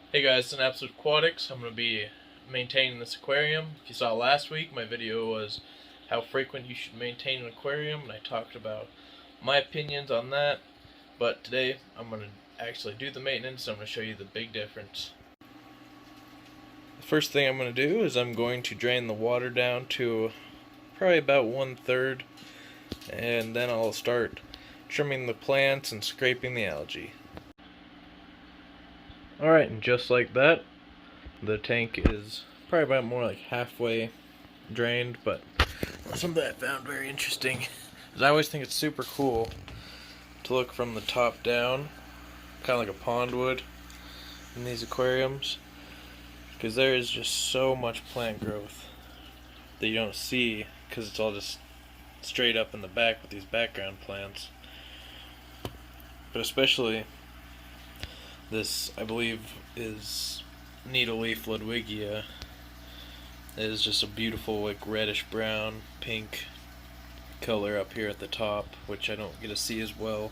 Hey guys, it's an Absolute Aquatics. I'm going to be maintaining this aquarium. If you saw last week, my video was how frequent you should maintain an aquarium, and I talked about my opinions on that. But today, I'm going to actually do the maintenance, and I'm going to show you the big difference. The first thing I'm going to do is I'm going to drain the water down to probably about 1/3, and then I'll start trimming the plants and scraping the algae. Alright, and just like that, the tank is probably about more like halfway drained, but something I found very interesting is I always think it's super cool to look from the top down, kind of like a pond would in these aquariums, because there is just so much plant growth that you don't see because it's all just straight up in the back with these background plants. But especially this, I believe, is needle leaf Ludwigia. It is just a beautiful, like, reddish brown, pink color up here at the top, which I don't get to see as well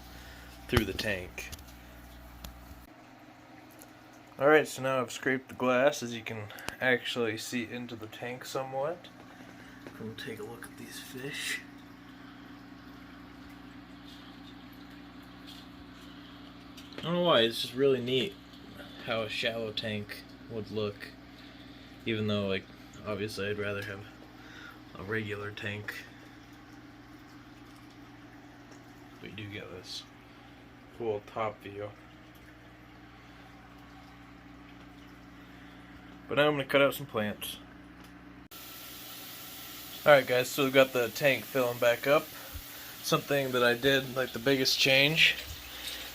through the tank. Alright, so now I've scraped the glass, as you can actually see into the tank somewhat. I'm going to take a look at these fish. I don't know why, it's just really neat how a shallow tank would look, even though, like, obviously I'd rather have a regular tank. But you do get this cool top view. But now I'm going to cut out some plants. Alright guys, so we've got the tank filling back up. Something that I did, like the biggest change,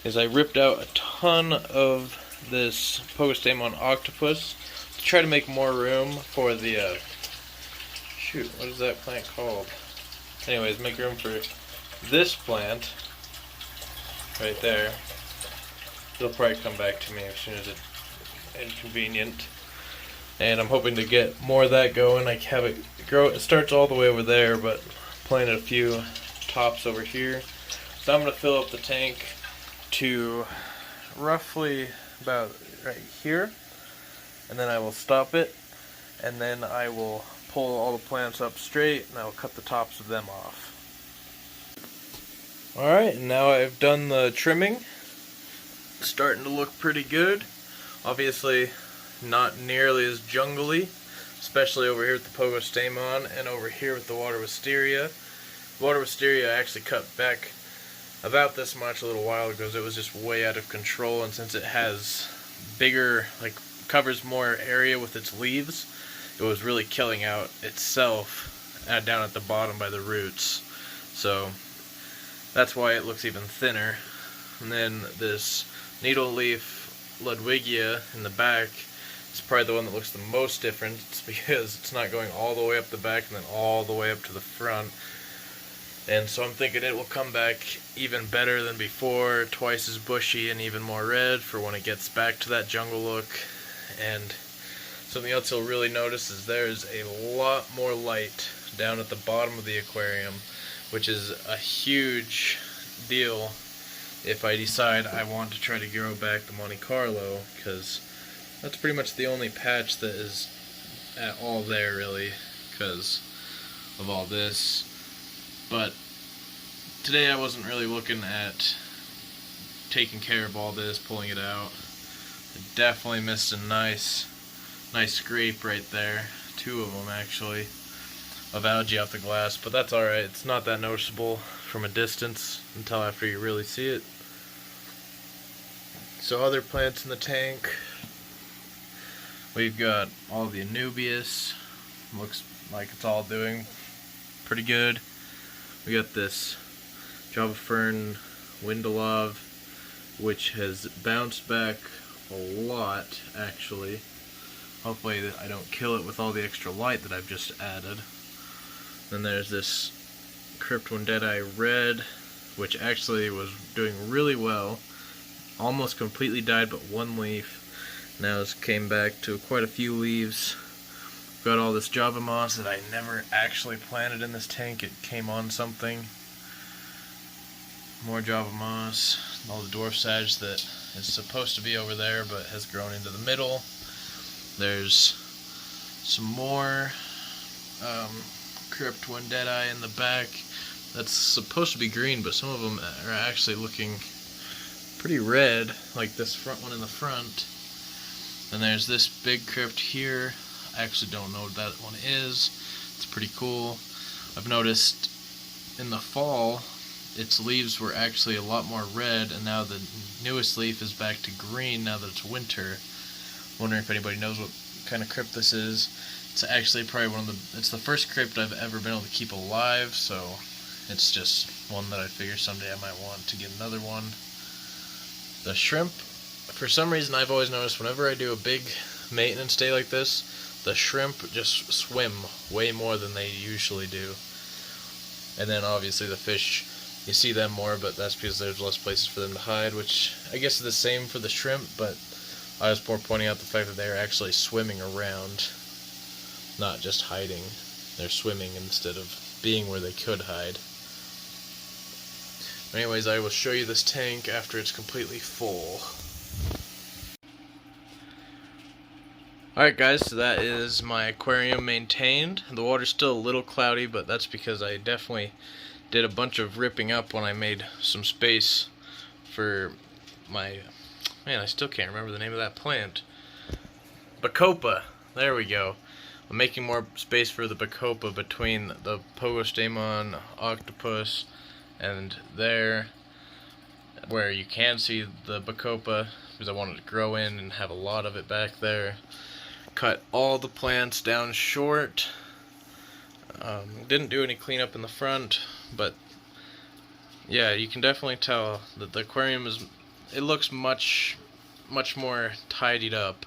is I ripped out a ton of this Pogostemon octopus to try to make more room for the, shoot, what is that plant called? Anyways, make room for this plant right there. It'll probably come back to me as soon as it's inconvenient. And I'm hoping to get more of that going. I have it grow, it starts all the way over there, but planted a few tops over here. So I'm going to fill up the tank to roughly about right here, and then I will stop it, and then I will pull all the plants up straight, and I will cut the tops of them off. Alright, and now I've done the trimming. It's starting to look pretty good. Obviously not nearly as jungly, especially over here with the Pogostemon and over here with the water wisteria. Water wisteria I actually cut back about this much a little while ago, because it was just way out of control, and since it has bigger, like, covers more area with its leaves, it was really killing out itself down at the bottom by the roots. So that's why it looks even thinner. And then this needle leaf Ludwigia in the back is probably the one that looks the most different. It's because it's not going all the way up the back and then all the way up to the front. And so I'm thinking it will come back even better than before, twice as bushy and even more red for when it gets back to that jungle look. And something else you'll really notice is there's a lot more light down at the bottom of the aquarium, which is a huge deal if I decide I want to try to grow back the Monte Carlo, because that's pretty much the only patch that is at all there, really, because of all this. But today I wasn't really looking at taking care of all this, pulling it out. I definitely missed a nice scrape right there, 2 of them actually, of algae off the glass, but that's alright. It's not that noticeable from a distance until after you really see it. So other plants in the tank, we've got all the Anubias. Looks like it's all doing pretty good. We got this Java Fern Windelov, which has bounced back a lot, actually. Hopefully I don't kill it with all the extra light that I've just added. Then there's this Cryptone Deadeye Red, which actually was doing really well. Almost completely died but 1 leaf. Now it's came back to quite a few leaves. Got all this Java Moss that I never actually planted in this tank. It came on something. More Java Moss. All the dwarf sage that is supposed to be over there but has grown into the middle. There's some more crypt one deadeye in the back that's supposed to be green, but some of them are actually looking pretty red, like this front one in the front. And there's this big crypt here. I actually don't know what that one is. It's pretty cool. I've noticed in the fall its leaves were actually a lot more red, and now the newest leaf is back to green now that it's winter. Wondering if anybody knows what kind of crypt this is. It's actually probably it's the first crypt I've ever been able to keep alive, so it's just one that I figure someday I might want to get another one. The shrimp, for some reason I've always noticed whenever I do a big maintenance day like this, the shrimp just swim way more than they usually do. And then obviously the fish, you see them more, but that's because there's less places for them to hide, which I guess is the same for the shrimp, but I was more pointing out the fact that they're actually swimming around, not just hiding. They're swimming instead of being where they could hide. Anyways, I will show you this tank after it's completely full. Alright guys, so that is my aquarium maintained. The water's still a little cloudy, but that's because I definitely did a bunch of ripping up when I made some space for my... Man, I still can't remember the name of that plant. Bacopa. There we go. I'm making more space for the Bacopa between the Pogostemon octopus and there, where you can see the Bacopa, because I wanted to grow in and have a lot of it back there. Cut all the plants down short. Didn't do any cleanup in the front, but yeah, you can definitely tell that the aquarium it looks much more tidied up.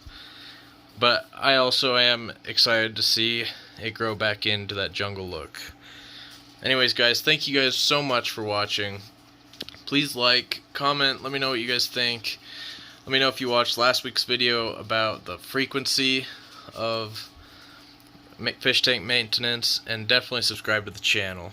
But I also am excited to see it grow back into that jungle look. Anyways guys, thank you guys so much for watching. Please like, comment, let me know what you guys think. Let me know if you watched last week's video about the frequency of fish tank maintenance, and definitely subscribe to the channel.